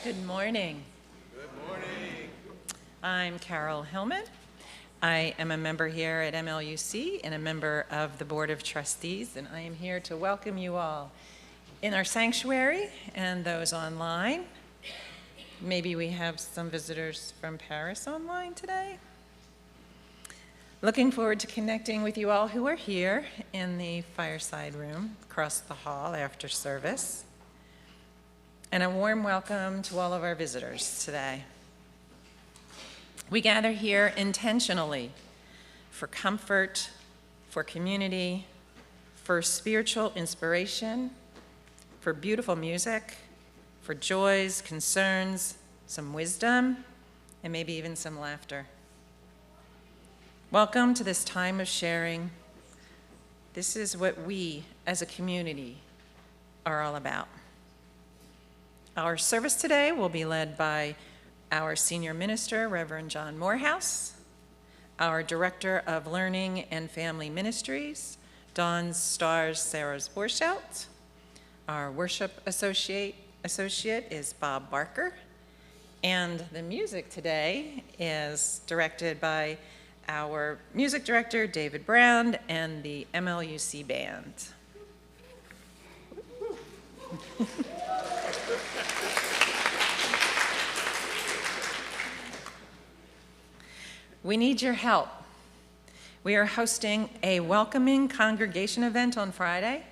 Good morning. Good morning. I'm Carol Hillman. I am a member here at MLUC and a member of the Board of Trustees, and I am here to welcome you all in our sanctuary and those online. Maybe we have some visitors from Paris online today. Looking forward to connecting with you all who are here in the fireside room across the hall after service. And a warm welcome to all of our visitors today. We gather here intentionally for comfort, for community, for spiritual inspiration, for beautiful music, for joys, concerns, some wisdom, and maybe even some laughter. Welcome to this time of sharing. This is what we as a community are all about. Our service today will be led by our senior minister, Reverend John Morehouse, our director of learning and family ministries, Dawn Starr's Sarahs-Borchelt. Our worship associate is Bob Barker, and the music today is directed by our music director, David Brown, and the MLUC Band. We need your help. We are hosting a welcoming congregation event on Friday.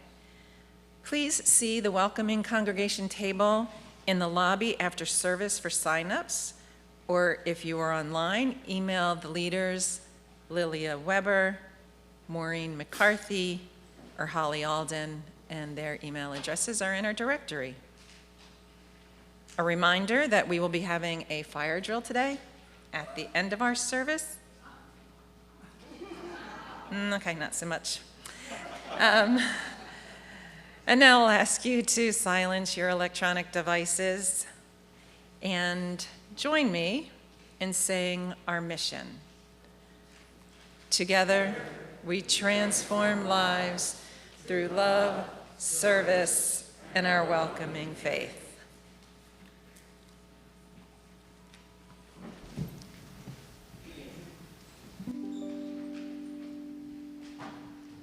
Please see the welcoming congregation table in the lobby after service for signups, or if you are online, email the leaders, Lilia Weber, Maureen McCarthy, or Holly Alden, and their email addresses are in our directory. A reminder that we will be having a fire drill today at the end of our service. Okay, not so much. And now I'll ask you to silence your electronic devices and join me in saying our mission. Together, we transform lives through love, service, and our welcoming faith.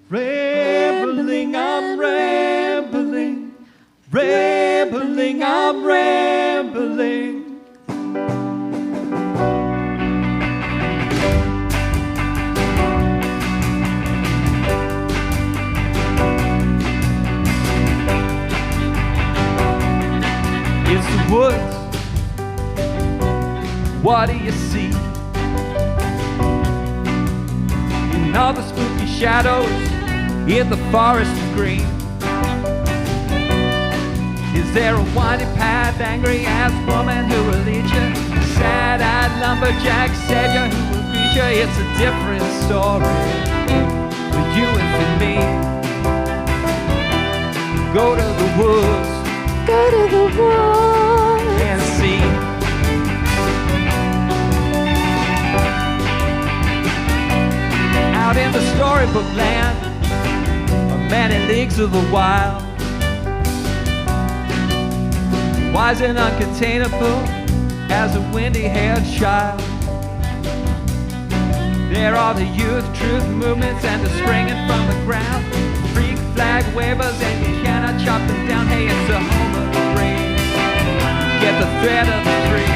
Rambling, I'm rambling, rambling, I'm rambling. It's the woods, what do you see? In all the spooky shadows in the forest of green. Is there a winding path, angry-ass woman who will lead you? Sad-eyed lumberjack savior who will greet you? It's a different story for you and for me. Go to the woods, go to the woods and see. Out in the storybook land, many leagues of the wild, wise and uncontainable as a windy-haired child. There are the youth truth movements and the springing from the ground, freak flag wavers and you cannot chop them down. Hey, it's a home of the free. Get the thread of the tree.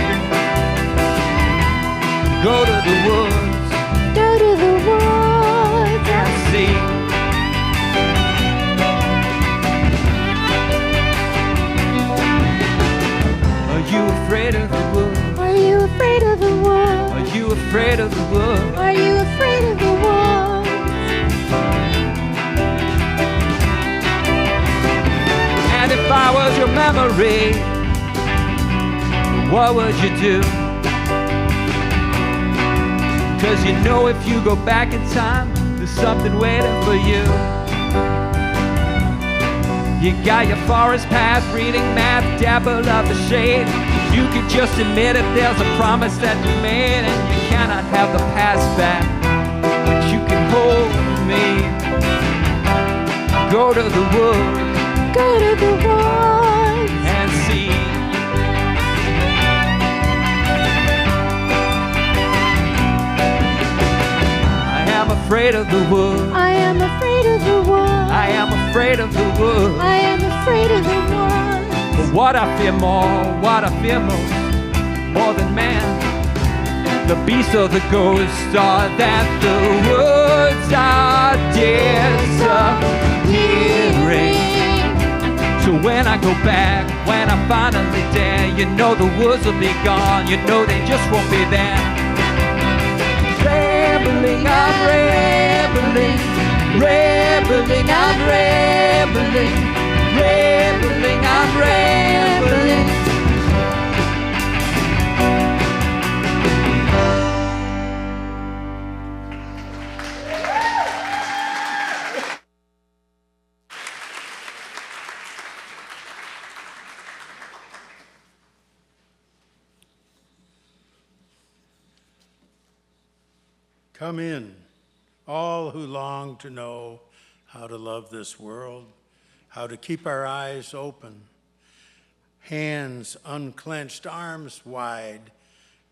Go to the woods, go to the woods and see. Are you afraid of the woods? Are you afraid of the woods? Are you afraid of the woods? Are you afraid of the woods? And if I was your memory, what would you do? 'Cause you know if you go back in time, there's something waiting for you. You got your forest path, reading math, dabble of the shade. You could just admit if there's a promise that you made, and you cannot have the past back, but you can hold me. Go to the woods, go to the woods and see. afraid of the woods. I am afraid of the woods. I am afraid of the woods. I am afraid of the woods. But what I fear most, more than man, the beast or the ghost, are that the woods are disappearing. So when I go back, when I'm finally there, you know the woods will be gone, you know they just won't be there. Rambling, I'm rambling, rambling, I'm rambling, rambling, I'm rambling. Come in, all who long to know how to love this world, how to keep our eyes open, hands unclenched, arms wide,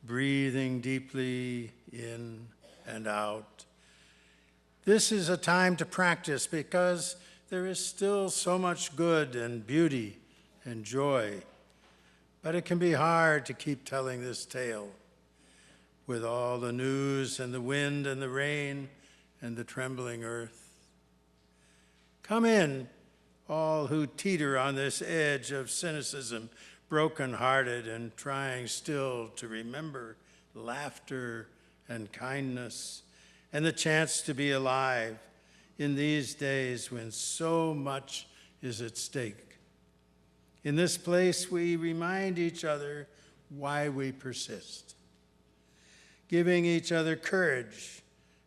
breathing deeply in and out. This is a time to practice because there is still so much good and beauty and joy, but it can be hard to keep telling this tale with all the news and the wind and the rain and the trembling earth. Come in, all who teeter on this edge of cynicism, broken-hearted and trying still to remember laughter and kindness and the chance to be alive in these days when so much is at stake. In this place, we remind each other why we persist, giving each other courage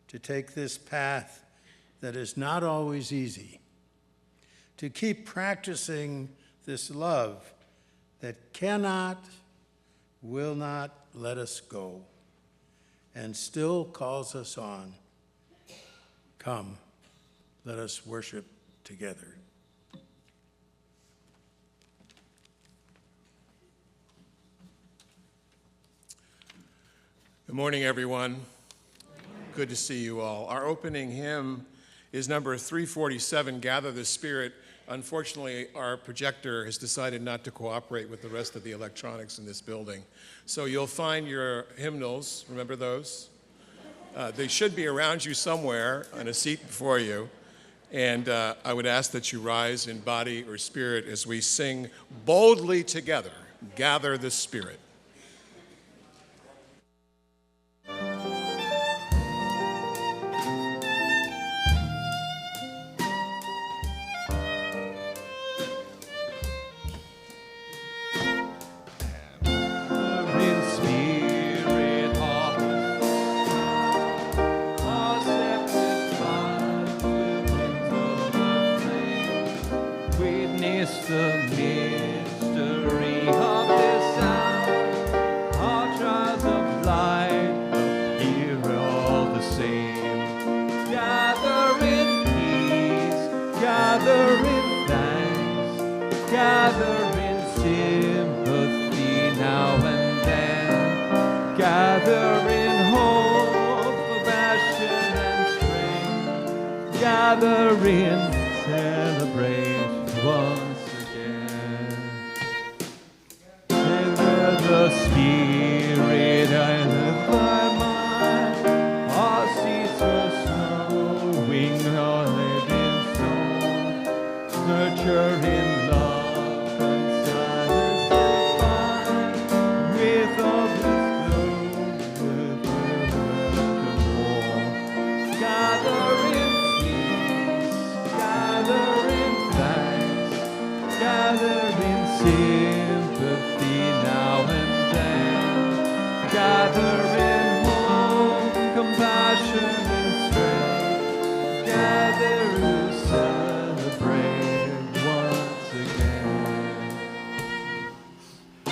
to take this path that is not always easy, to keep practicing this love that cannot, will not let us go, and still calls us on. Come, let us worship together. Good morning, everyone. Good to see you all. Our opening hymn is number 347, Gather the Spirit. Unfortunately, our projector has decided not to cooperate with the rest of the electronics in this building. So you'll find your hymnals, remember those? They should be around you somewhere on a seat before you. And I would ask that you rise in body or spirit as we sing boldly together, Gather the Spirit.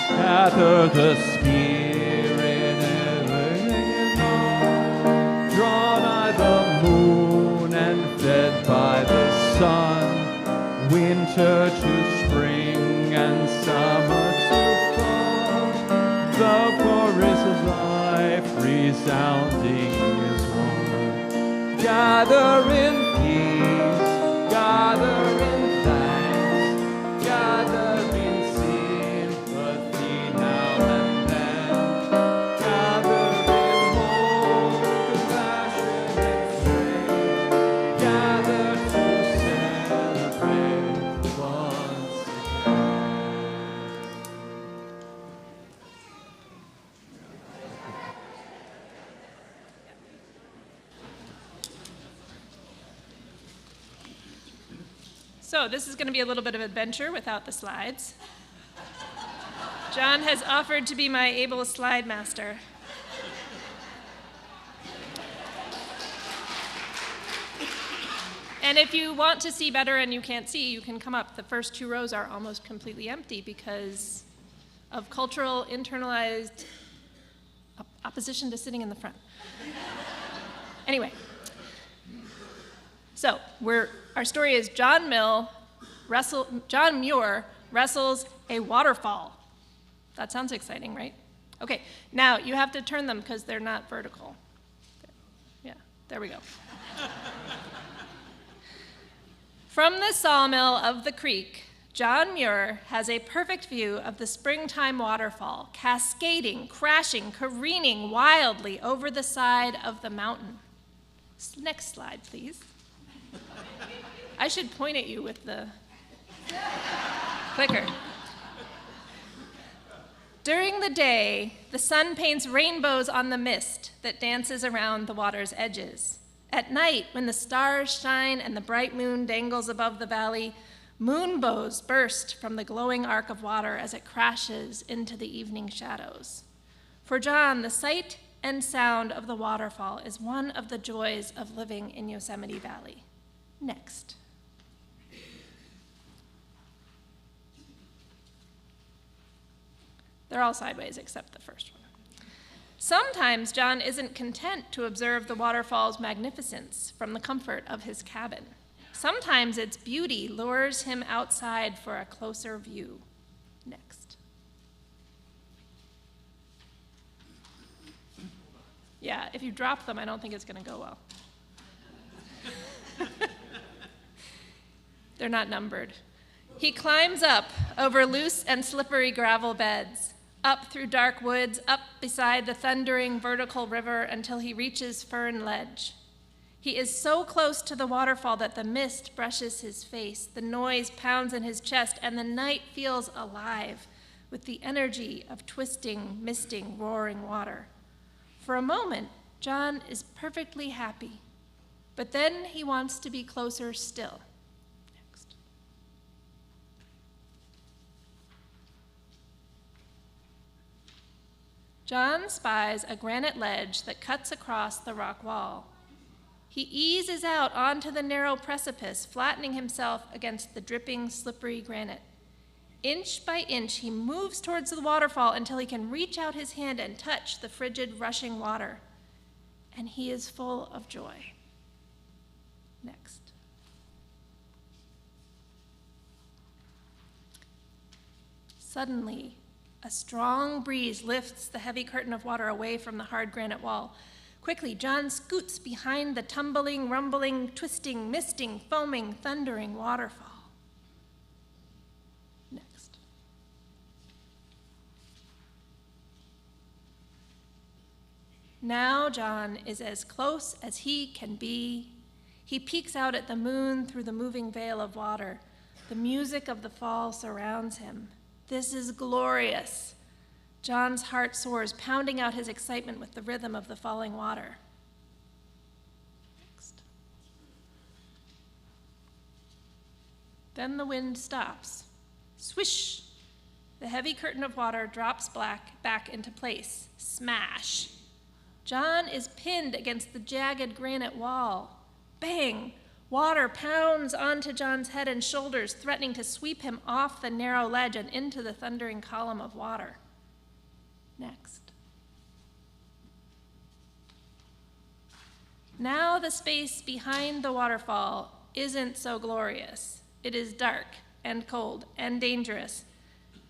Gather the Spirit ever on, drawn by the moon and fed by the sun, winter to spring and summer to fall, the chorus of life resounding is one. gather in peace, gather in thanks, gather in sympathy now and then, gather in hope, compassion and strength, gather to celebrate once again. So this is going to be a little bit of adventure without the slides. John has offered to be my able slide master. And if you want to see better and you can't see, you can come up. The first 2 rows are almost completely empty because of cultural internalized opposition to sitting in the front. Anyway. So our story is John Muir wrestles a waterfall. That sounds exciting, right? Okay, now you have to turn them because they're not vertical. Yeah, there we go. From the sawmill of the creek, John Muir has a perfect view of the springtime waterfall, cascading, crashing, careening wildly over the side of the mountain. Next slide, please. I should point at you with the clicker. During the day, the sun paints rainbows on the mist that dances around the water's edges. At night, when the stars shine and the bright moon dangles above the valley, moonbows burst from the glowing arc of water as it crashes into the evening shadows. For John, the sight and sound of the waterfall is one of the joys of living in Yosemite Valley. Next. They're all sideways except the first one. Sometimes John isn't content to observe the waterfall's magnificence from the comfort of his cabin. Sometimes its beauty lures him outside for a closer view. Next. Yeah, if you drop them, I don't think it's going to go well. They're not numbered. He climbs up over loose and slippery gravel beds, up through dark woods, up beside the thundering vertical river until he reaches Fern Ledge. He is so close to the waterfall that the mist brushes his face, the noise pounds in his chest, and the night feels alive with the energy of twisting, misting, roaring water. For a moment, John is perfectly happy, but then he wants to be closer still. Next. John spies a granite ledge that cuts across the rock wall. He eases out onto the narrow precipice, flattening himself against the dripping, slippery granite. Inch by inch, he moves towards the waterfall until he can reach out his hand and touch the frigid, rushing water. And he is full of joy. Next. Suddenly, a strong breeze lifts the heavy curtain of water away from the hard granite wall. Quickly, John scoots behind the tumbling, rumbling, twisting, misting, foaming, thundering waterfall. Next. Now John is as close as he can be. He peeks out at the moon through the moving veil of water. The music of the fall surrounds him. This is glorious. John's heart soars, pounding out his excitement with the rhythm of the falling water. Next. Then the wind stops. Swish! The heavy curtain of water drops back into place. Smash! John is pinned against the jagged granite wall. Bang! Water pounds onto John's head and shoulders, threatening to sweep him off the narrow ledge and into the thundering column of water. Next. Now the space behind the waterfall isn't so glorious. It is dark and cold and dangerous.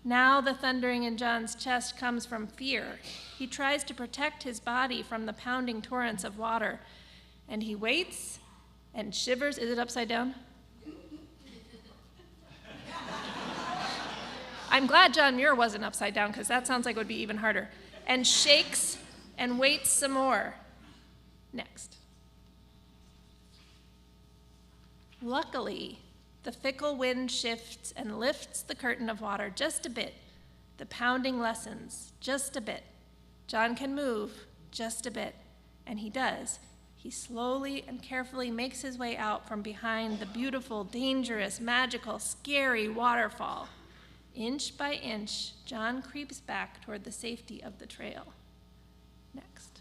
Now the thundering in John's chest comes from fear. He tries to protect his body from the pounding torrents of water, And he waits and shivers. Is it upside down? I'm glad John Muir wasn't upside down, because that sounds like it would be even harder. And shakes and waits some more. Next. Luckily, the fickle wind shifts and lifts the curtain of water just a bit. The pounding lessens just a bit. John can move just a bit, and he does. He slowly and carefully makes his way out from behind the beautiful, dangerous, magical, scary waterfall. Inch by inch, John creeps back toward the safety of the trail. Next.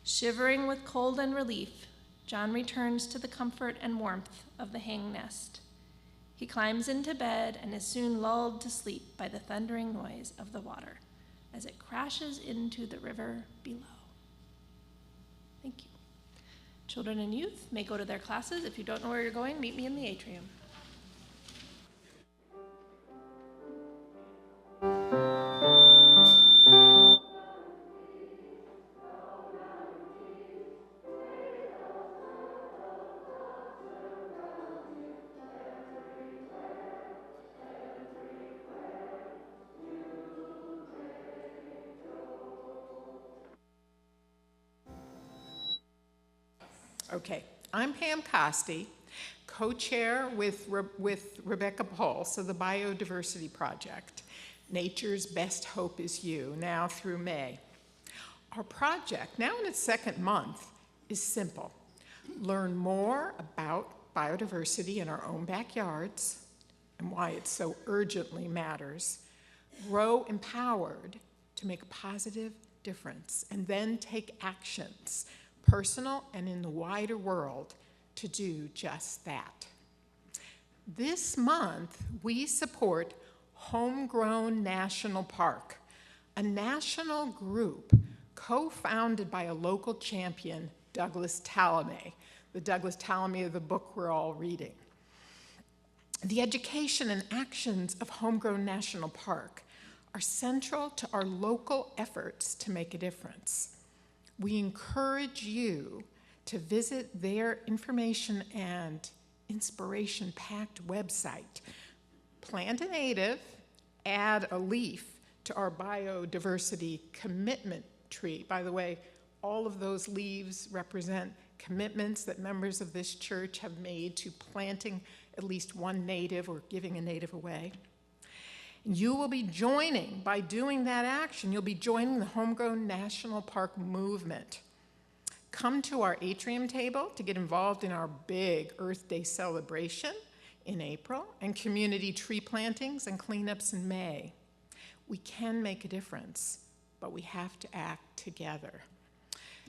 Shivering with cold and relief, John returns to the comfort and warmth of the hang nest. He climbs into bed and is soon lulled to sleep by the thundering noise of the water as it crashes into the river below. Thank you. Children and youth may go to their classes. If you don't know where you're going, meet me in the atrium. Okay, I'm Pam Kosty, co-chair with Rebecca Pulse of the Biodiversity Project, Nature's Best Hope is You, now through May. Our project, now in its second month, is simple. Learn more about biodiversity in our own backyards and why it so urgently matters. Grow empowered to make a positive difference, and then take actions, personal and in the wider world, to do just that. This month, we support Homegrown National Park, a national group co-founded by a local champion, Douglas Tallamy, the Douglas Tallamy of the book we're all reading. The education and actions of Homegrown National Park are central to our local efforts to make a difference. We encourage you to visit their information and inspiration-packed website. Plant a native, add a leaf to our biodiversity commitment tree. By the way, all of those leaves represent commitments that members of this church have made to planting at least one native or giving a native away. You will be joining, by doing that action, you'll be joining the Homegrown National Park movement. Come to our atrium table to get involved in our big Earth Day celebration in April and community tree plantings and cleanups in May. We can make a difference, but we have to act together.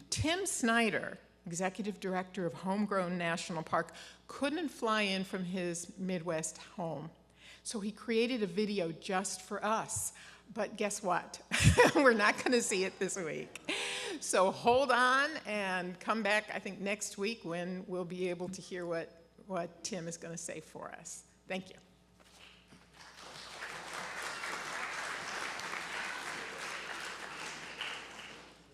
Tim Snyder, executive director of Homegrown National Park, couldn't fly in from his Midwest home. So he created a video just for us. But guess what? We're not going to see it this week. So hold on and come back, I think, next week when we'll be able to hear what Tim is going to say for us. Thank you.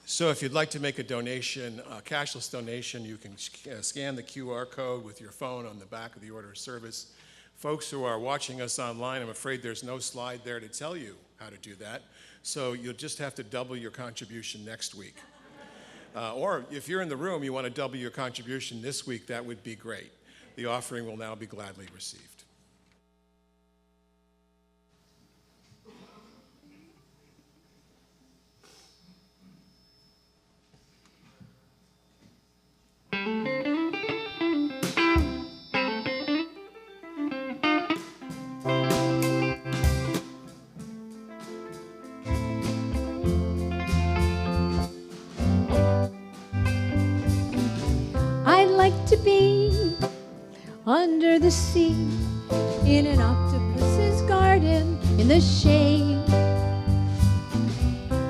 So if you'd like to make a donation, a cashless donation, you can scan the QR code with your phone on the back of the order of service. Folks who are watching us online, I'm afraid there's no slide there to tell you how to do that. So you'll just have to double your contribution next week. Or if you're in the room, you want to double your contribution this week, that would be great. The offering will now be gladly received. To be under the sea in an octopus's garden in the shade.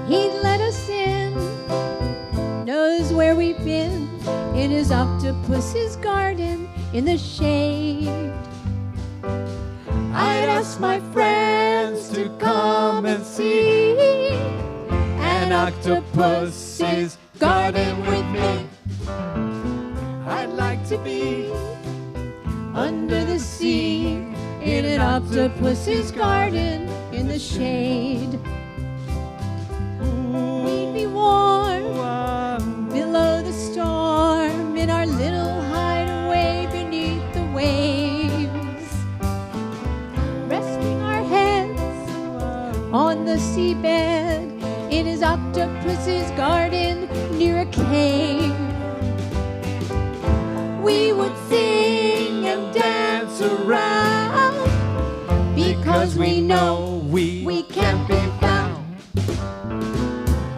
He'd let us in, knows where we've been in his octopus's garden in the shade. I'd ask my friends to come and see an octopus's garden with me. I'd like to be under the sea in an octopus's garden in the shade. We'd be warm below the storm in our little hideaway beneath the waves, resting our heads on the seabed in his octopus's garden near a cave. We would sing and dance around because we know we can't be found.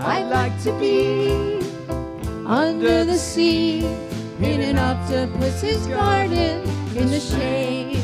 I'd like to be under the sea in an octopus's garden in the shade.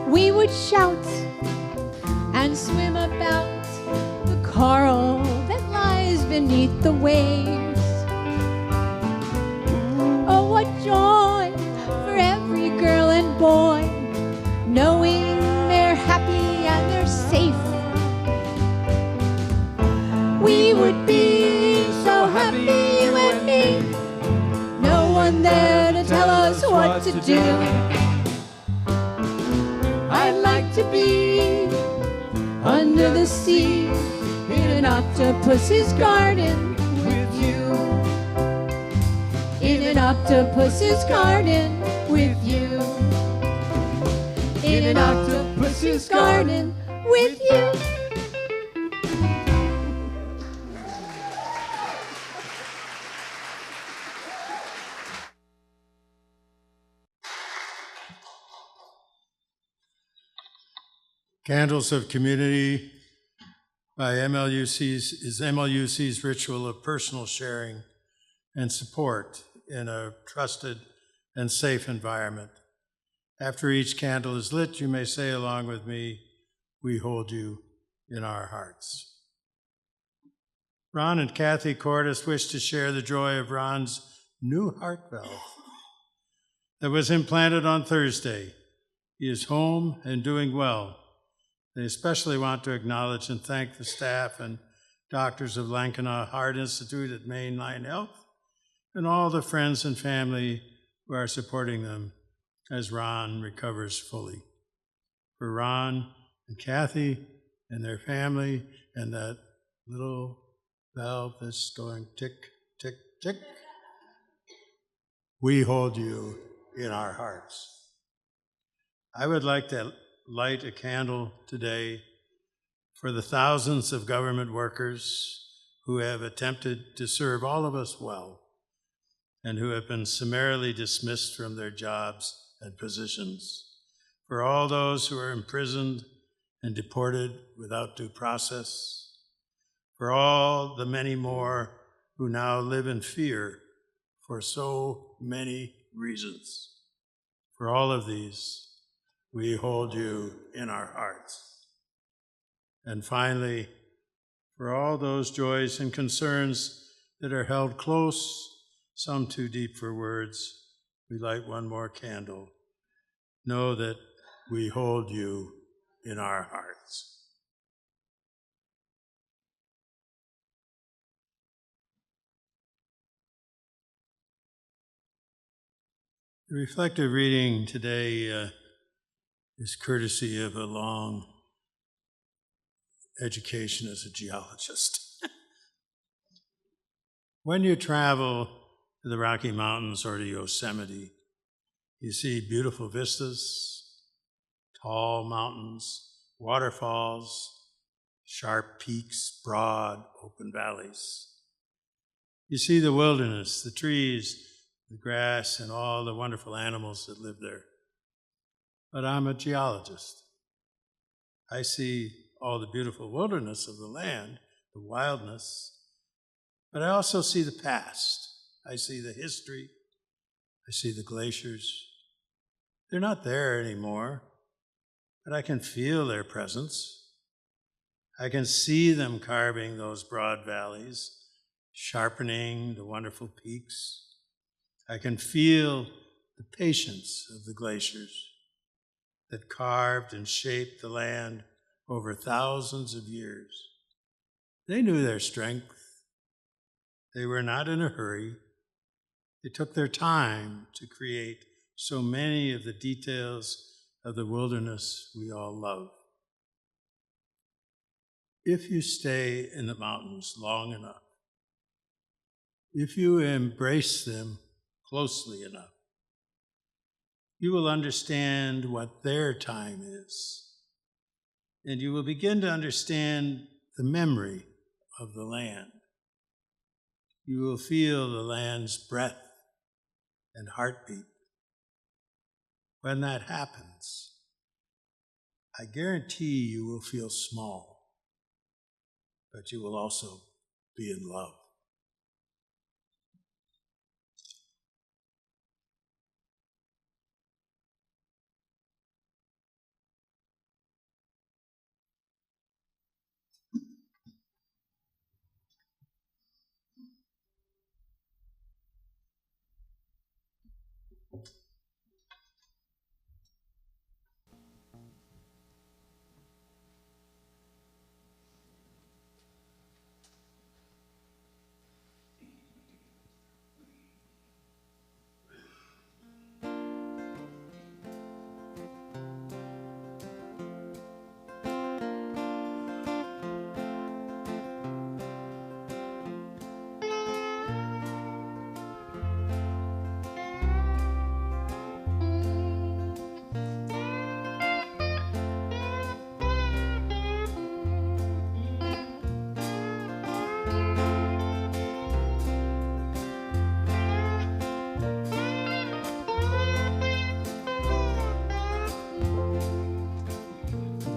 We would shout and swim about the coral that lies beneath the waves. Oh, what joy for every girl and boy, knowing they're happy and they're safe. We would be so happy, you and me, no one there to tell us what to do. I'd like to be under the sea in an octopus's garden with you. In an octopus's garden with you. In an octopus's garden with you. Candles of Community by is MLUC's ritual of personal sharing and support in a trusted and safe environment. After each candle is lit, you may say along with me, "We hold you in our hearts." Ron and Kathy Cordes wish to share the joy of Ron's new heart valve that was implanted on Thursday. He is home and doing well. They especially want to acknowledge and thank the staff and doctors of Lankanaw Heart Institute at Mainline Health and all the friends and family who are supporting them as Ron recovers fully. For Ron and Kathy and their family and that little valve that's going tick, tick, tick, we hold you in our hearts. I would like to light a candle today for the thousands of government workers who have attempted to serve all of us well and who have been summarily dismissed from their jobs and positions, for all those who are imprisoned and deported without due process, for all the many more who now live in fear for so many reasons. For all of these, we hold you in our hearts. And finally, for all those joys and concerns that are held close, some too deep for words, we light one more candle. Know that we hold you in our hearts. The reflective reading today is courtesy of a long education as a geologist. When you travel to the Rocky Mountains or to Yosemite, you see beautiful vistas, tall mountains, waterfalls, sharp peaks, broad open valleys. You see the wilderness, the trees, the grass, and all the wonderful animals that live there. But I'm a geologist. I see all the beautiful wilderness of the land, the wildness, but I also see the past. I see the history. I see the glaciers. They're not there anymore, but I can feel their presence. I can see them carving those broad valleys, sharpening the wonderful peaks. I can feel the patience of the glaciers that carved and shaped the land over thousands of years. They knew their strength. They were not in a hurry. They took their time to create so many of the details of the wilderness we all love. If you stay in the mountains long enough, if you embrace them closely enough, you will understand what their time is, and you will begin to understand the memory of the land. You will feel the land's breath and heartbeat. When that happens, I guarantee you will feel small, but you will also be in love.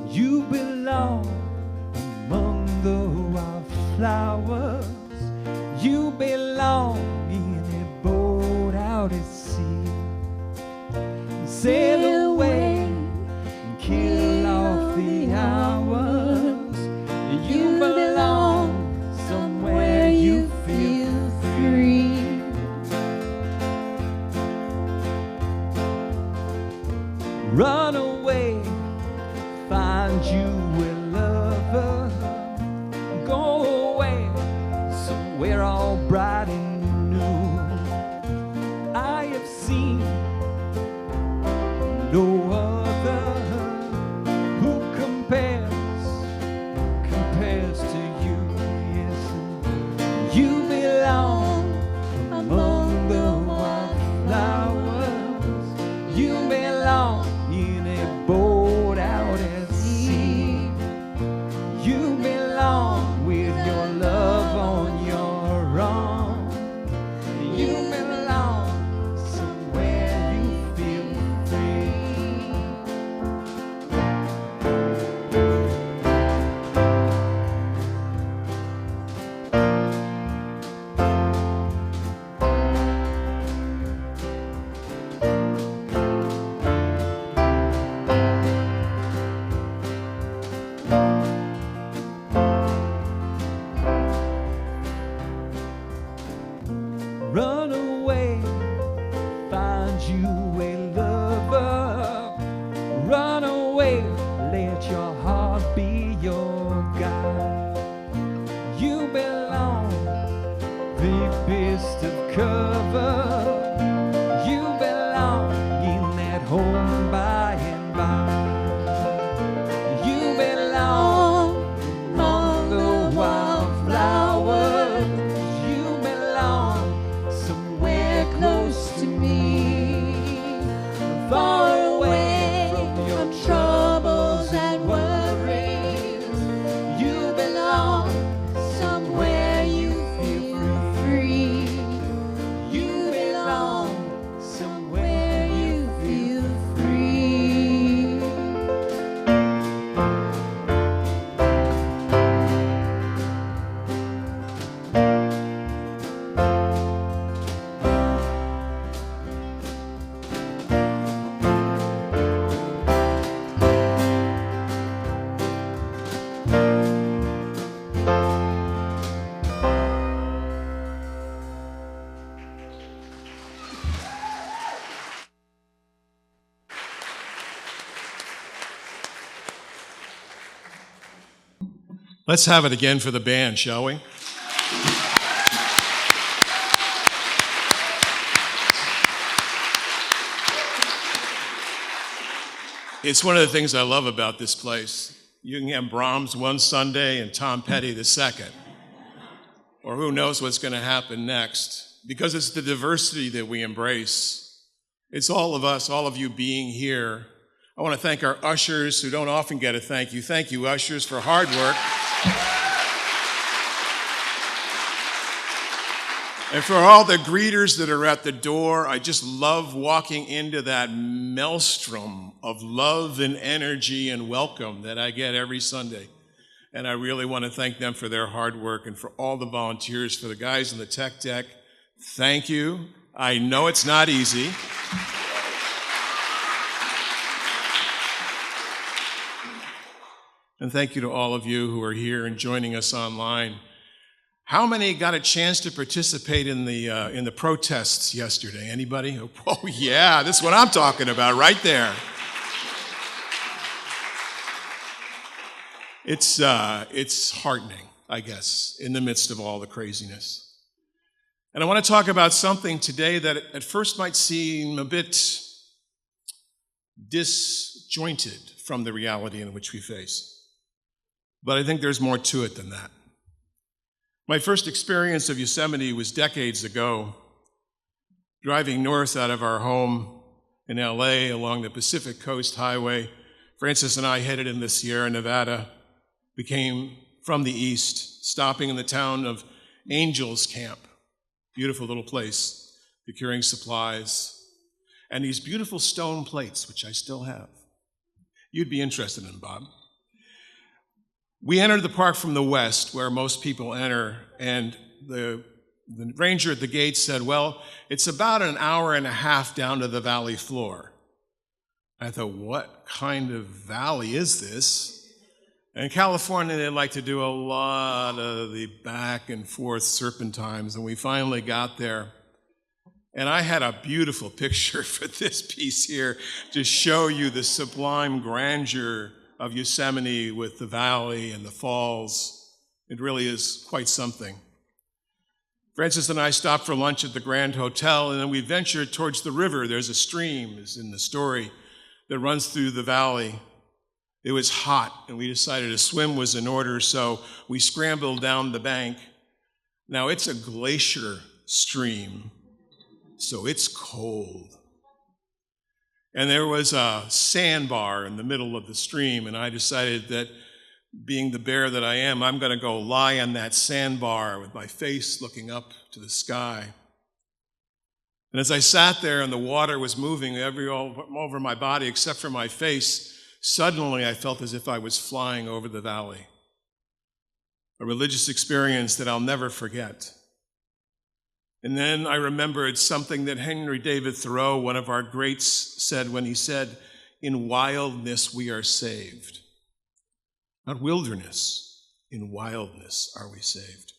You belong among the wildflowers. You belong in a boat out at sea. Sail away and kill off the hours. You belong somewhere you feel free. Run away, find you a lover. Go away somewhere all bright and new. I have seen no other who compares to you. Yes, you belong among the wildflowers. You belong in a boat out at sea. You belong with your love on your arm. You belong somewhere you feel free. Run away, find you a lover. Run away, let your heart be your guide. You belong the best of cover. You belong in that home by and by. You belong among the wildflowers. You belong somewhere close to me, far away from your troubles and worries. You belong somewhere you feel free. You Let's have it again for the band, shall we? It's one of the things I love about this place. You can have Brahms one Sunday and Tom Petty the second. Or who knows what's going to happen next. Because it's the diversity that we embrace. It's all of us, all of you being here. I want to thank our ushers who don't often get a thank you. Thank you, ushers, for hard work. And for all the greeters that are at the door, I just love walking into that maelstrom of love and energy and welcome that I get every Sunday. And I really want to thank them for their hard work, and for all the volunteers, for the guys in the tech deck. Thank you. I know it's not easy. And thank you to all of you who are here and joining us online. How many got a chance to participate in the protests yesterday? Anybody? Oh yeah, this is what I'm talking about right there. It's heartening, I guess, in the midst of all the craziness. And I want to talk about something today that at first might seem a bit disjointed from the reality in which we face. But I think there's more to it than that. My first experience of Yosemite was decades ago, driving north out of our home in LA along the Pacific Coast Highway. Francis and I headed in the Sierra Nevada. We came from the east, stopping in the town of Angels Camp, beautiful little place, procuring supplies, and these beautiful stone plates, which I still have. You'd be interested in, Bob. We entered the park from the west, where most people enter, and the ranger at the gate said, well, it's about an hour and a half down to the valley floor. I thought, what kind of valley is this? In California, they like to do a lot of the back and forth serpentines, and we finally got there. And I had a beautiful picture for this piece here to show you the sublime grandeur of Yosemite with the valley and the falls. It really is quite something. Francis and I stopped for lunch at the Grand Hotel, and then we ventured towards the river. There's a stream, as in the story, that runs through the valley. It was hot, and we decided a swim was in order, so we scrambled down the bank. Now, it's a glacier stream, so it's cold. And there was a sandbar in the middle of the stream, and I decided that, being the bear that I am, I'm going to go lie on that sandbar with my face looking up to the sky. And as I sat there and the water was moving all over my body except for my face, suddenly I felt as if I was flying over the valley. A religious experience that I'll never forget. And then I remembered something that Henry David Thoreau, one of our greats, said when he said, "In wildness we are saved." Not wilderness, in wildness are we saved.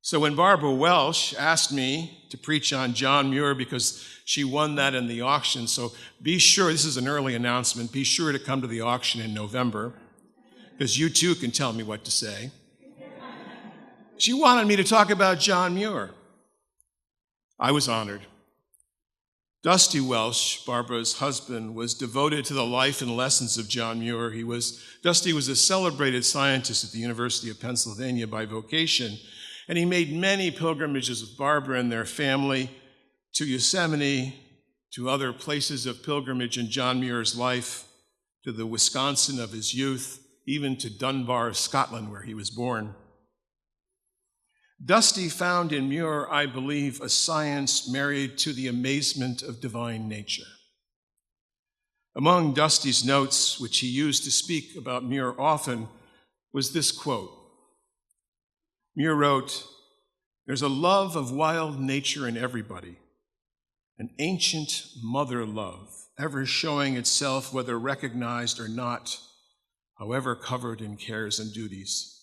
So when Barbara Welsh asked me to preach on John Muir, because she won that in the auction, so be sure, this is an early announcement, be sure to come to the auction in November, because you too can tell me what to say. She wanted me to talk about John Muir. I was honored. Dusty Welsh, Barbara's husband, was devoted to the life and lessons of John Muir. Dusty was a celebrated scientist at the University of Pennsylvania by vocation, and he made many pilgrimages with Barbara and their family to Yosemite, to other places of pilgrimage in John Muir's life, to the Wisconsin of his youth, even to Dunbar, Scotland, where he was born. Dusty found in Muir, I believe, a science married to the amazement of divine nature. Among Dusty's notes, which he used to speak about Muir often, was this quote. Muir wrote, "There's a love of wild nature in everybody, an ancient mother love, ever showing itself whether recognized or not, however covered in cares and duties.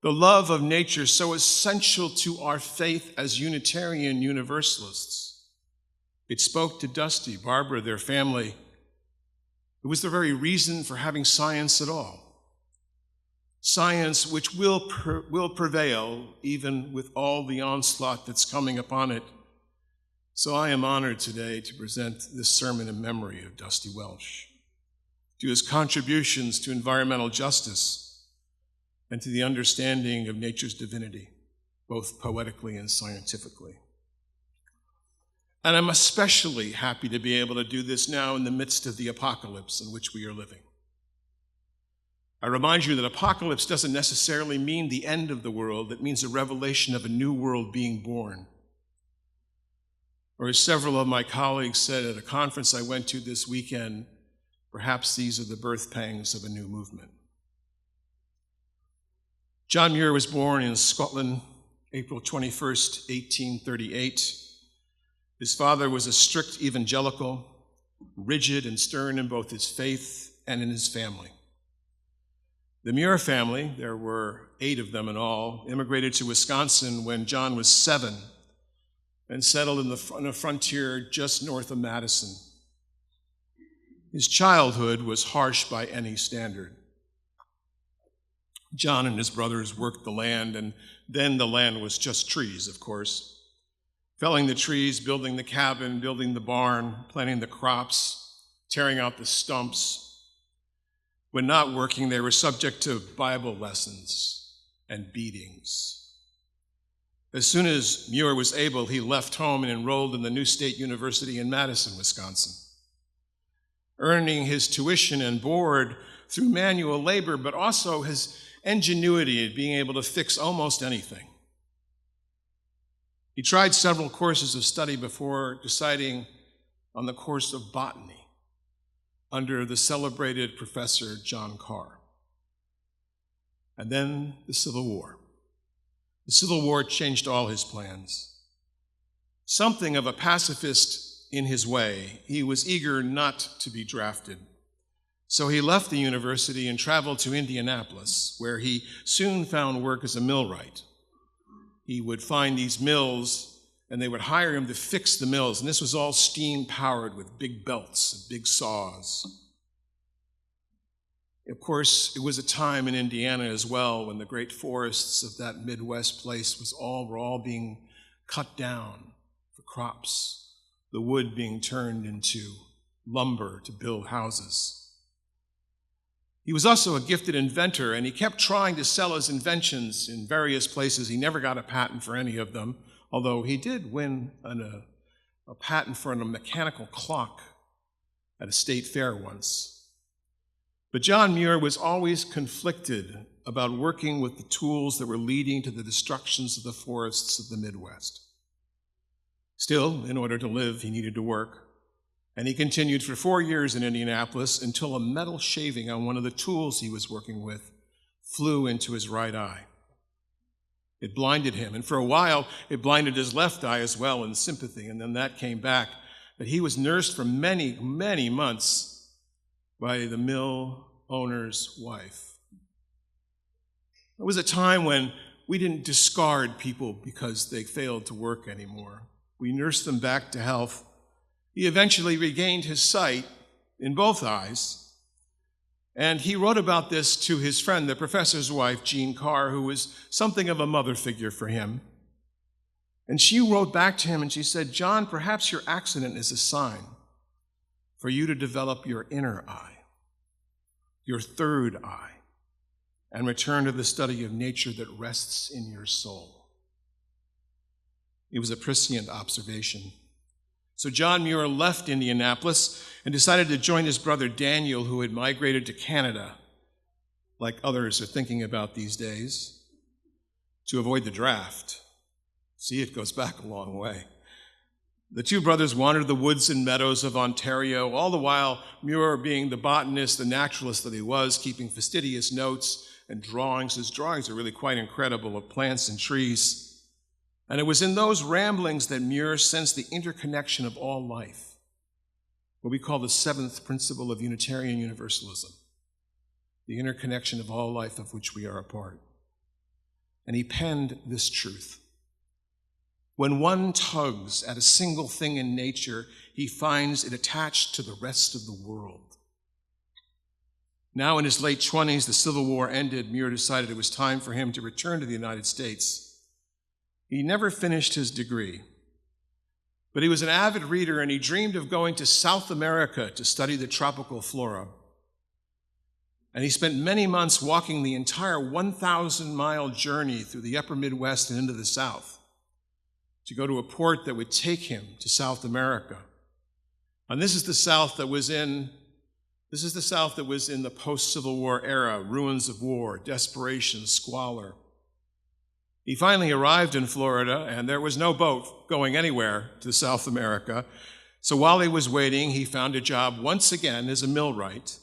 The love of nature so essential to our faith as Unitarian Universalists. It spoke to Dusty, Barbara, their family. It was the very reason for having science at all. science which will prevail even with all the onslaught that's coming upon it. So I am honored today to present this sermon in memory of Dusty Welsh, to his contributions to environmental justice and to the understanding of nature's divinity, both poetically and scientifically. And I'm especially happy to be able to do this now in the midst of the apocalypse in which we are living. I remind you that apocalypse doesn't necessarily mean the end of the world. It means a revelation of a new world being born. Or as several of my colleagues said at a conference I went to this weekend, perhaps these are the birth pangs of a new movement. John Muir was born in Scotland, April 21st, 1838. His father was a strict evangelical, rigid and stern in both his faith and in his family. The Muir family, there were 8 of them in all, immigrated to Wisconsin when John was 7 and settled on the frontier just north of Madison. His childhood was harsh by any standard. John and his brothers worked the land, and then the land was just trees, of course. Felling the trees, building the cabin, building the barn, planting the crops, tearing out the stumps. When not working, they were subject to Bible lessons and beatings. As soon as Muir was able, he left home and enrolled in the new state university in Madison, Wisconsin, earning his tuition and board through manual labor, but also his ingenuity at being able to fix almost anything. He tried several courses of study before deciding on the course of botany under the celebrated Professor John Carr. And then the Civil War. The Civil War changed all his plans. Something of a pacifist in his way, he was eager not to be drafted. So he left the university and traveled to Indianapolis, where he soon found work as a millwright. He would find these mills, and they would hire him to fix the mills, and this was all steam-powered with big belts and big saws. Of course, it was a time in Indiana as well when the great forests of that Midwest place were all being cut down for crops, the wood being turned into lumber to build houses. He was also a gifted inventor, and he kept trying to sell his inventions in various places. He never got a patent for any of them, although he did win a patent for a mechanical clock at a state fair once. But John Muir was always conflicted about working with the tools that were leading to the destructions of the forests of the Midwest. Still, in order to live, he needed to work, and he continued for 4 years in Indianapolis until a metal shaving on one of the tools he was working with flew into his right eye. It blinded him, and for a while, it blinded his left eye as well in sympathy, and then that came back. But he was nursed for many, many months by the mill owner's wife. It was a time when we didn't discard people because they failed to work anymore. We nursed them back to health. He eventually regained his sight in both eyes, and he wrote about this to his friend, the professor's wife, Jean Carr, who was something of a mother figure for him. And she wrote back to him and she said, "John, perhaps your accident is a sign for you to develop your inner eye, your third eye, and return to the study of nature that rests in your soul." It was a prescient observation. So John Muir left Indianapolis and decided to join his brother Daniel, who had migrated to Canada, like others are thinking about these days, to avoid the draft. See, it goes back a long way. The two brothers wandered the woods and meadows of Ontario, all the while Muir, being the botanist, the naturalist that he was, keeping fastidious notes and drawings. His drawings are really quite incredible of plants and trees. And it was in those ramblings that Muir sensed the interconnection of all life, what we call the seventh principle of Unitarian Universalism, the interconnection of all life of which we are a part. And he penned this truth: when one tugs at a single thing in nature, he finds it attached to the rest of the world. Now in his late 20s, the Civil War ended. Muir decided it was time for him to return to the United States. He never finished his degree, but he was an avid reader, and he dreamed of going to South America to study the tropical flora. And he spent many months walking the entire 1,000-mile journey through the upper Midwest and into the South to go to a port that would take him to South America. And this is the South that was in the post-Civil War era, ruins of war, desperation, squalor. He finally arrived in Florida, and there was no boat going anywhere to South America. So while he was waiting, he found a job once again as a millwright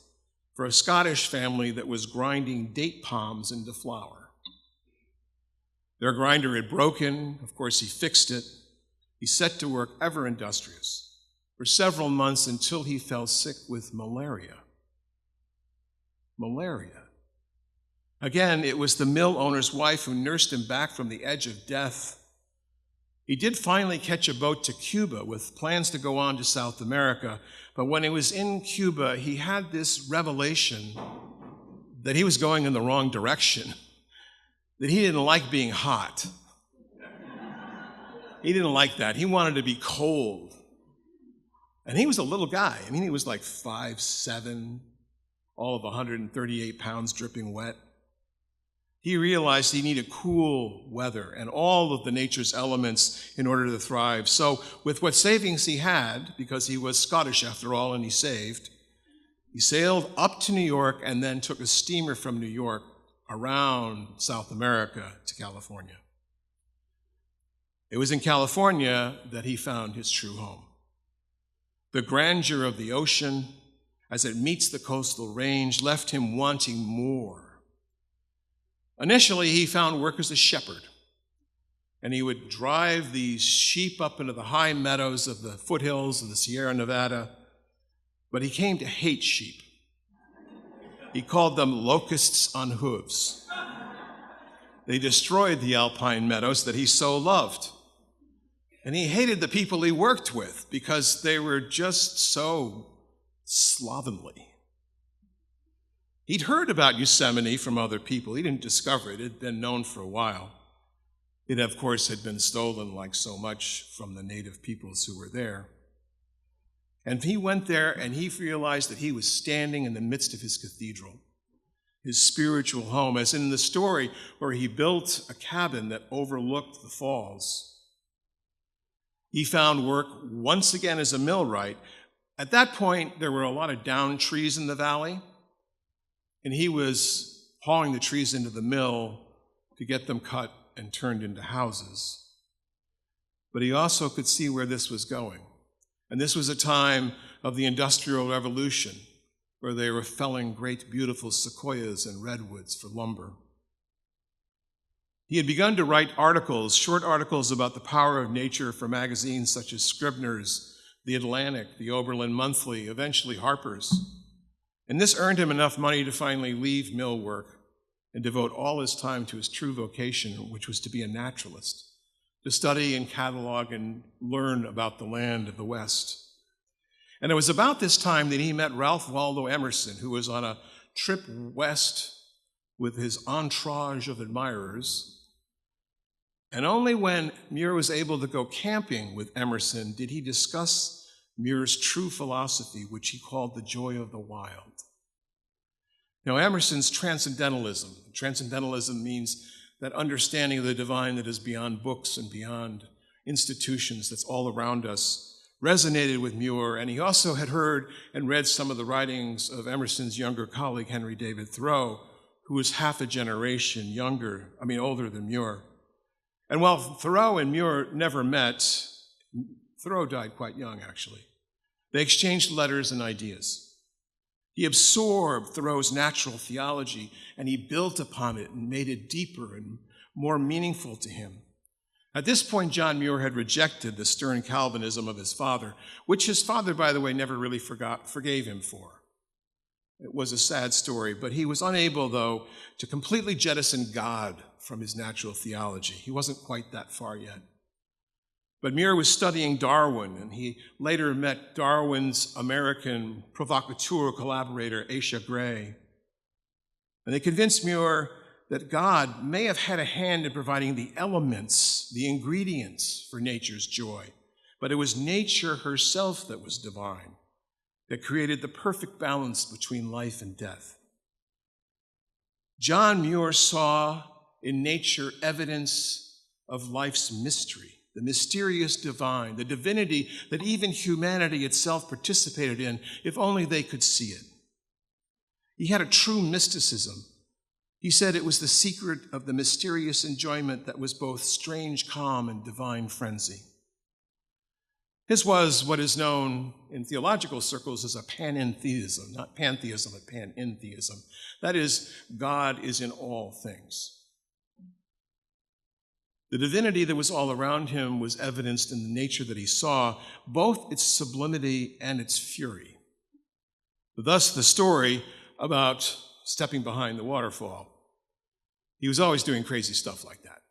for a Scottish family that was grinding date palms into flour. Their grinder had broken. Of course, he fixed it. He set to work ever industrious for several months until he fell sick with malaria. Malaria. Again, it was the mill owner's wife who nursed him back from the edge of death. He did finally catch a boat to Cuba with plans to go on to South America, but when he was in Cuba, he had this revelation that he was going in the wrong direction, that he didn't like being hot. He didn't like that. He wanted to be cold. And he was a little guy. I mean, he was like 5'7", all of 138 pounds dripping wet. He realized he needed cool weather and all of the nature's elements in order to thrive. So with what savings he had, because he was Scottish after all and he saved, he sailed up to New York and then took a steamer from New York around South America to California. It was in California that he found his true home. The grandeur of the ocean as it meets the coastal range left him wanting more. Initially, he found work as a shepherd, and he would drive these sheep up into the high meadows of the foothills of the Sierra Nevada, but he came to hate sheep. He called them locusts on hooves. They destroyed the alpine meadows that he so loved. And he hated the people he worked with because they were just so slovenly. He'd heard about Yosemite from other people. He didn't discover it. It had been known for a while. It, of course, had been stolen like so much from the native peoples who were there. And he went there and he realized that he was standing in the midst of his cathedral, his spiritual home, as in the story where he built a cabin that overlooked the falls. He found work once again as a millwright. At that point, there were a lot of downed trees in the valley, and he was hauling the trees into the mill to get them cut and turned into houses. But he also could see where this was going. And this was a time of the Industrial Revolution, where they were felling great, beautiful sequoias and redwoods for lumber. He had begun to write articles, short articles about the power of nature for magazines such as Scribner's, The Atlantic, the Oberlin Monthly, eventually Harper's. And this earned him enough money to finally leave mill work and devote all his time to his true vocation, which was to be a naturalist, to study and catalog and learn about the land of the West. And it was about this time that he met Ralph Waldo Emerson, who was on a trip west with his entourage of admirers. And only when Muir was able to go camping with Emerson did he discuss Muir's true philosophy, which he called the joy of the wild. Now, Emerson's transcendentalism. Transcendentalism means that understanding of the divine that is beyond books and beyond institutions, that's all around us, resonated with Muir, and he also had heard and read some of the writings of Emerson's younger colleague, Henry David Thoreau, who was half a generation older than Muir. And while Thoreau and Muir never met, Thoreau died quite young, actually, they exchanged letters and ideas. He absorbed Thoreau's natural theology, and he built upon it and made it deeper and more meaningful to him. At this point, John Muir had rejected the stern Calvinism of his father, which his father, by the way, never really forgave him for. It was a sad story, but he was unable, though, to completely jettison God from his natural theology. He wasn't quite that far yet. But Muir was studying Darwin, and he later met Darwin's American provocateur collaborator, Asia Gray. And they convinced Muir that God may have had a hand in providing the elements, the ingredients for nature's joy, but it was nature herself that was divine, that created the perfect balance between life and death. John Muir saw in nature evidence of life's mystery, the mysterious divine, the divinity that even humanity itself participated in, if only they could see it. He had a true mysticism. He said it was the secret of the mysterious enjoyment that was both strange calm and divine frenzy. His was what is known in theological circles as a panentheism, not pantheism, but panentheism. That is, God is in all things. The divinity that was all around him was evidenced in the nature that he saw, both its sublimity and its fury. Thus, the story about stepping behind the waterfall. He was always doing crazy stuff like that.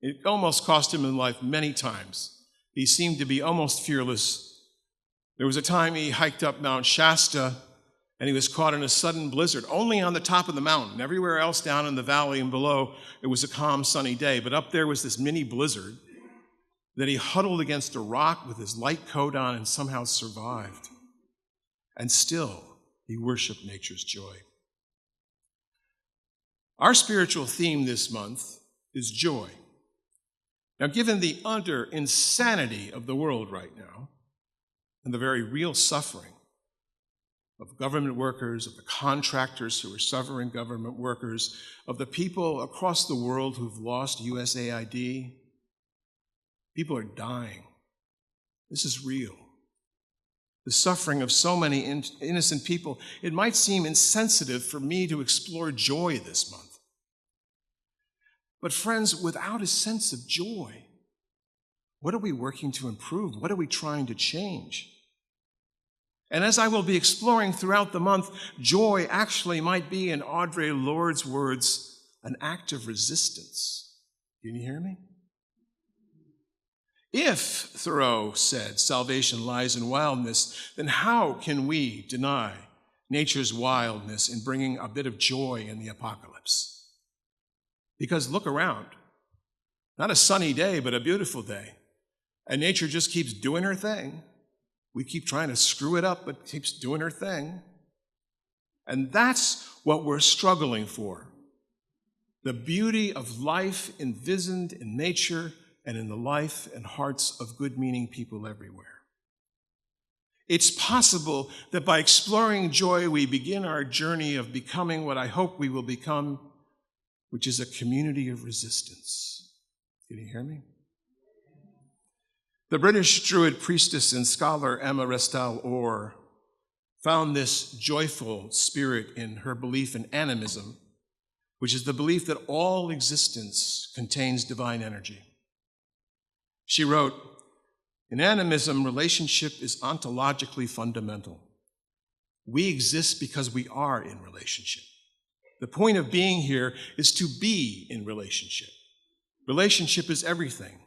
It almost cost him in life many times. He seemed to be almost fearless. There was a time he hiked up Mount Shasta, and he was caught in a sudden blizzard, only on the top of the mountain. Everywhere else down in the valley and below, it was a calm, sunny day. But up there was this mini blizzard that he huddled against a rock with his light coat on and somehow survived. And still, he worshiped nature's joy. Our spiritual theme this month is joy. Now, given the utter insanity of the world right now, and the very real suffering of government workers, of the contractors who are suffering government workers, of the people across the world who've lost USAID, people are dying. This is real. The suffering of so many innocent people, it might seem insensitive for me to explore joy this month. But friends, without a sense of joy, what are we working to improve? What are we trying to change? And as I will be exploring throughout the month, joy actually might be, in Audre Lorde's words, an act of resistance. Can you hear me? If, Thoreau said, salvation lies in wildness, then how can we deny nature's wildness in bringing a bit of joy in the apocalypse? Because look around. Not a sunny day, but a beautiful day. And nature just keeps doing her thing. We keep trying to screw it up, but it keeps doing her thing. And that's what we're struggling for. The beauty of life envisioned in nature and in the life and hearts of good-meaning people everywhere. It's possible that by exploring joy, we begin our journey of becoming what I hope we will become, which is a community of resistance. Can you hear me? The British Druid priestess and scholar Emma Restall Orr found this joyful spirit in her belief in animism, which is the belief that all existence contains divine energy. She wrote, "In animism, relationship is ontologically fundamental. We exist because we are in relationship. The point of being here is to be in relationship. Relationship is everything.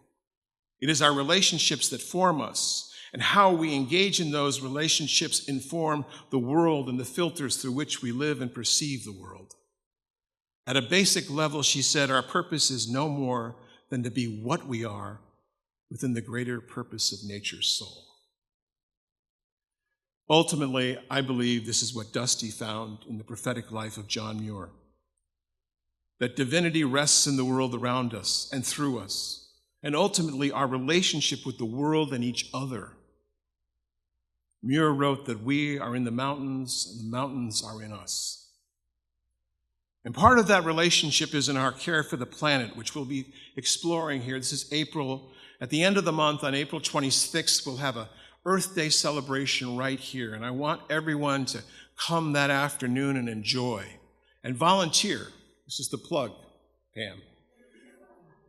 It is our relationships that form us, and how we engage in those relationships inform the world and the filters through which we live and perceive the world. At a basic level," she said, "our purpose is no more than to be what we are within the greater purpose of nature's soul." Ultimately, I believe this is what Dusty found in the prophetic life of John Muir, that divinity rests in the world around us and through us, and ultimately our relationship with the world and each other. Muir wrote that we are in the mountains and the mountains are in us. And part of that relationship is in our care for the planet, which we'll be exploring here. This is April. At the end of the month, on April 26th, we'll have a Earth Day celebration right here. And I want everyone to come that afternoon and enjoy and volunteer. This is the plug, Pam.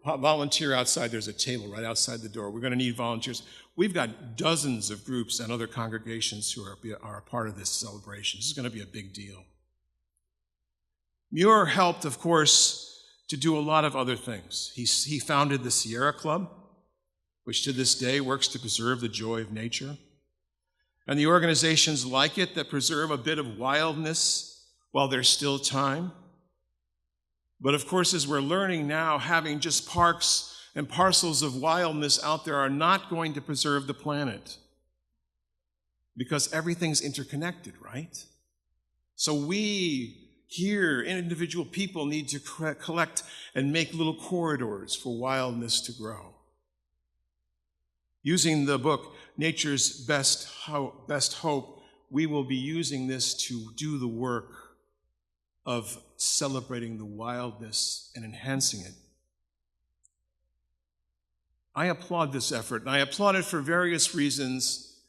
Volunteer outside. There's a table right outside the door. We're going to need volunteers. We've got dozens of groups and other congregations who are a part of this celebration. This is going to be a big deal. Muir helped, of course, to do a lot of other things. He founded the Sierra Club, which to this day works to preserve the joy of nature, and the organizations like it that preserve a bit of wildness while there's still time. But of course, as we're learning now, having just parks and parcels of wildness out there are not going to preserve the planet, because everything's interconnected, right? So we here, individual people, need to collect and make little corridors for wildness to grow. Using the book, Nature's Best Hope, we will be using this to do the work of celebrating the wildness and enhancing it. I applaud this effort, and I applaud it for various reasons,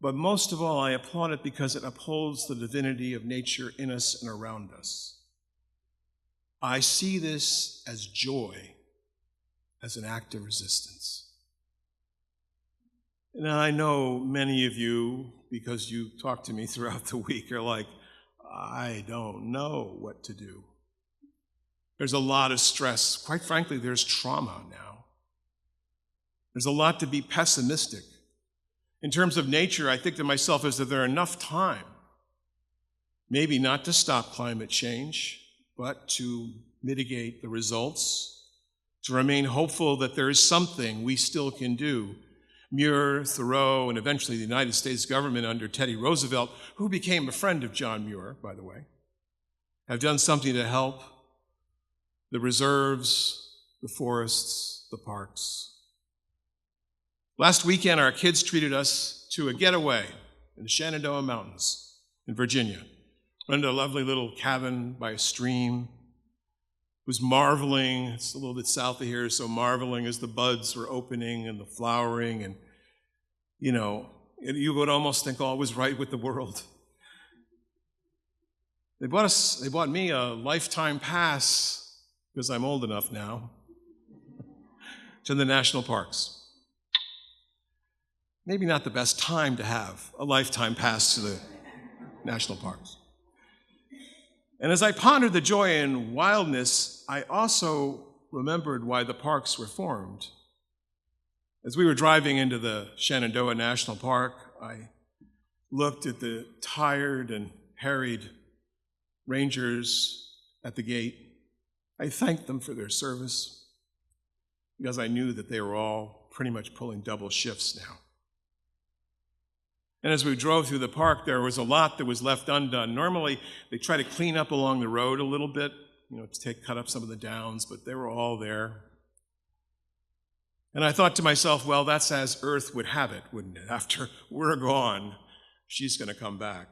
but most of all, I applaud it because it upholds the divinity of nature in us and around us. I see this as joy, as an act of resistance. And I know many of you, because you talk to me throughout the week, are like, I don't know what to do. There's a lot of stress. Quite frankly, there's trauma now. There's a lot to be pessimistic. In terms of nature, I think to myself, is that there enough time, maybe not to stop climate change, but to mitigate the results, to remain hopeful that there is something we still can do. Muir, Thoreau, and eventually the United States government under Teddy Roosevelt, who became a friend of John Muir, by the way, have done something to help the reserves, the forests, the parks. Last weekend, our kids treated us to a getaway in the Shenandoah Mountains in Virginia. Went to a lovely little cabin by a stream. It was marveling. It's a little bit south of here, so marveling as the buds were opening and the flowering, and you would almost think all was right with the world. They bought me a lifetime pass, because I'm old enough now, to the national parks. Maybe not the best time to have a lifetime pass to the national parks. And as I pondered the joy in wildness, I also remembered why the parks were formed. As we were driving into the Shenandoah National Park, I looked at the tired and harried rangers at the gate. I thanked them for their service, because I knew that they were all pretty much pulling double shifts now. And as we drove through the park, there was a lot that was left undone. Normally, they try to clean up along the road a little bit, to cut up some of the downs, but they were all there. And I thought to myself, well, that's as Earth would have it, wouldn't it? After we're gone, she's going to come back.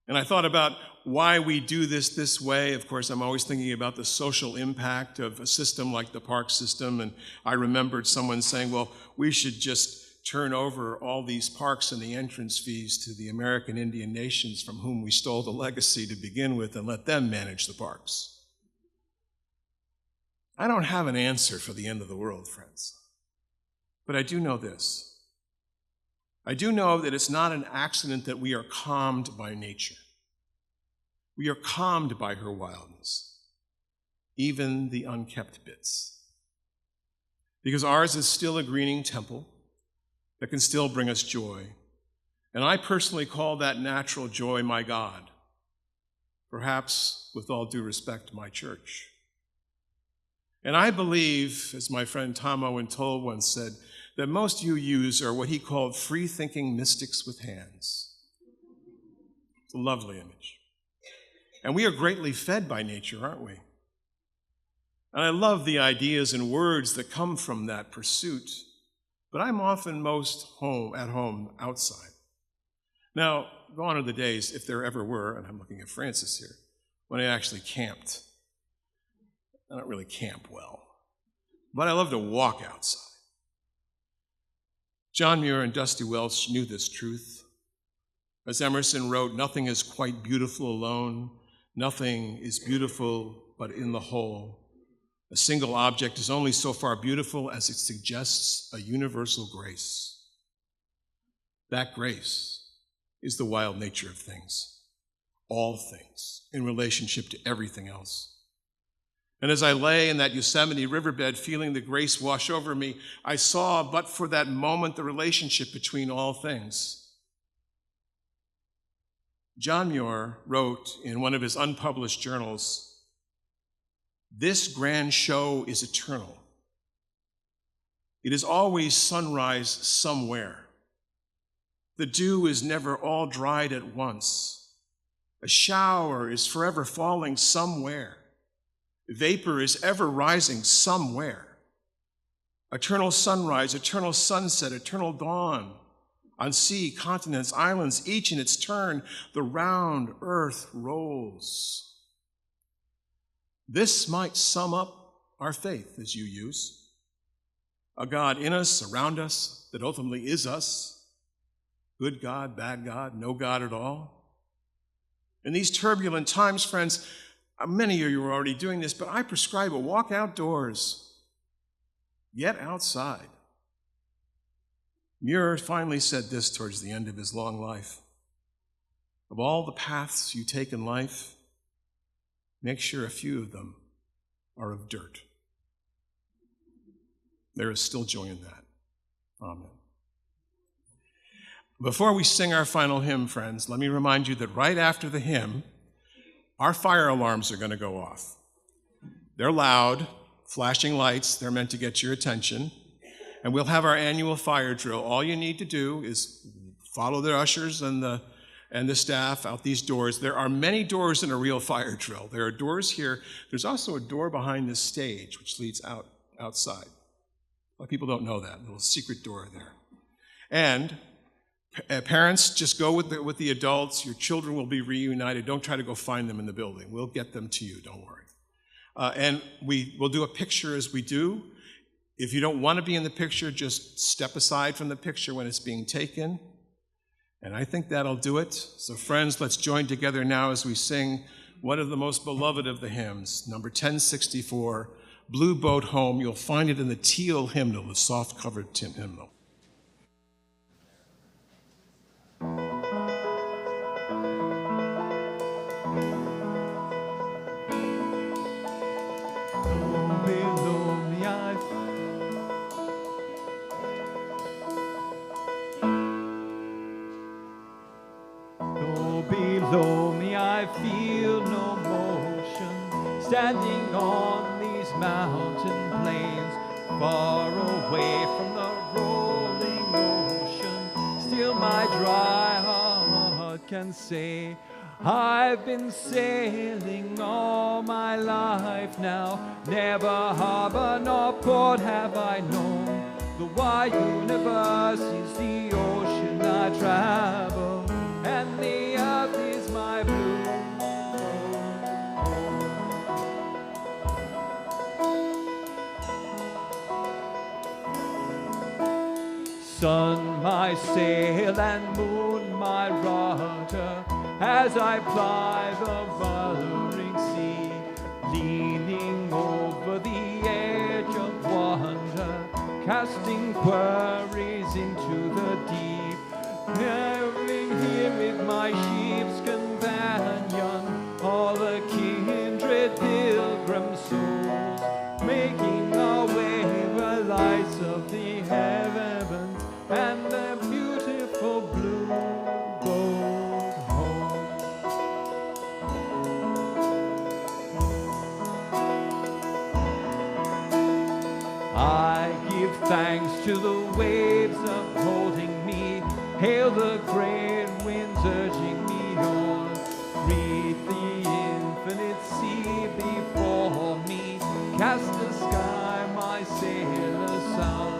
And I thought about why we do this way. Of course, I'm always thinking about the social impact of a system like the park system. And I remembered someone saying, well, we should just turn over all these parks and the entrance fees to the American Indian nations from whom we stole the legacy to begin with, and let them manage the parks. I don't have an answer for the end of the world, friends. But I do know this. I do know that it's not an accident that we are calmed by nature. We are calmed by her wildness, even the unkept bits. Because ours is still a greening temple that can still bring us joy. And I personally call that natural joy my God. Perhaps, with all due respect, my church. And I believe, as my friend Tom Owen Toll once said, that most UUs are what he called free-thinking mystics with hands. It's a lovely image. And we are greatly fed by nature, aren't we? And I love the ideas and words that come from that pursuit. But I'm often most at home outside. Now, gone are the days, if there ever were, and I'm looking at Francis here, when I actually camped. I don't really camp well, but I love to walk outside. John Muir and Dusty Welch knew this truth. As Emerson wrote, nothing is quite beautiful alone. Nothing is beautiful but in the whole. A single object is only so far beautiful as it suggests a universal grace. That grace is the wild nature of things, all things, in relationship to everything else. And as I lay in that Yosemite riverbed feeling the grace wash over me, I saw, but for that moment, the relationship between all things. John Muir wrote in one of his unpublished journals, "This grand show is eternal. It is always sunrise somewhere. The dew is never all dried at once. A shower is forever falling somewhere. Vapor is ever rising somewhere. Eternal sunrise, eternal sunset, eternal dawn. On sea, continents, islands, each in its turn, the round earth rolls." This might sum up our faith as you use. A God in us, around us, that ultimately is us. Good God, bad God, no God at all. In these turbulent times, friends, many of you are already doing this, but I prescribe a walk outdoors. Get outside. Muir finally said this towards the end of his long life. Of all the paths you take in life, make sure a few of them are of dirt. There is still joy in that. Amen. Before we sing our final hymn, friends, let me remind you that right after the hymn, our fire alarms are going to go off. They're loud, flashing lights. They're meant to get your attention. And we'll have our annual fire drill. All you need to do is follow the ushers and the staff out these doors. There are many doors in a real fire drill. There are doors here. There's also a door behind this stage, which leads outside. A lot of people don't know that, little secret door there. And parents, just go with the adults. Your children will be reunited. Don't try to go find them in the building. We'll get them to you, don't worry. And we'll do a picture as we do. If you don't want to be in the picture, just step aside from the picture when it's being taken. And I think that'll do it. So friends, let's join together now as we sing one of the most beloved of the hymns, number 1064, Blue Boat Home. You'll find it in the teal hymnal, the soft-covered hymnal. Below me I feel no motion, standing on these mountain plains, far away from the rolling ocean. Still my dry heart can say, I've been sailing all my life now. Never harbor nor port have I known. The wide universe is the ocean I travel, and the earth is my blue sun my sail and moon my rudder, as I ply the wuthering sea, leaning over the edge of wonder, casting queries into the deep, bearing here with my ship's companion all the kindred pilgrim souls, making our way where lights of the heavens and the beautiful blue boat home. I give thanks to the waves upholding me, hail the great winds urging me on, breathe the infinite sea before me, cast the sky my sailor son.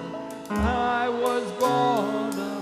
I was born a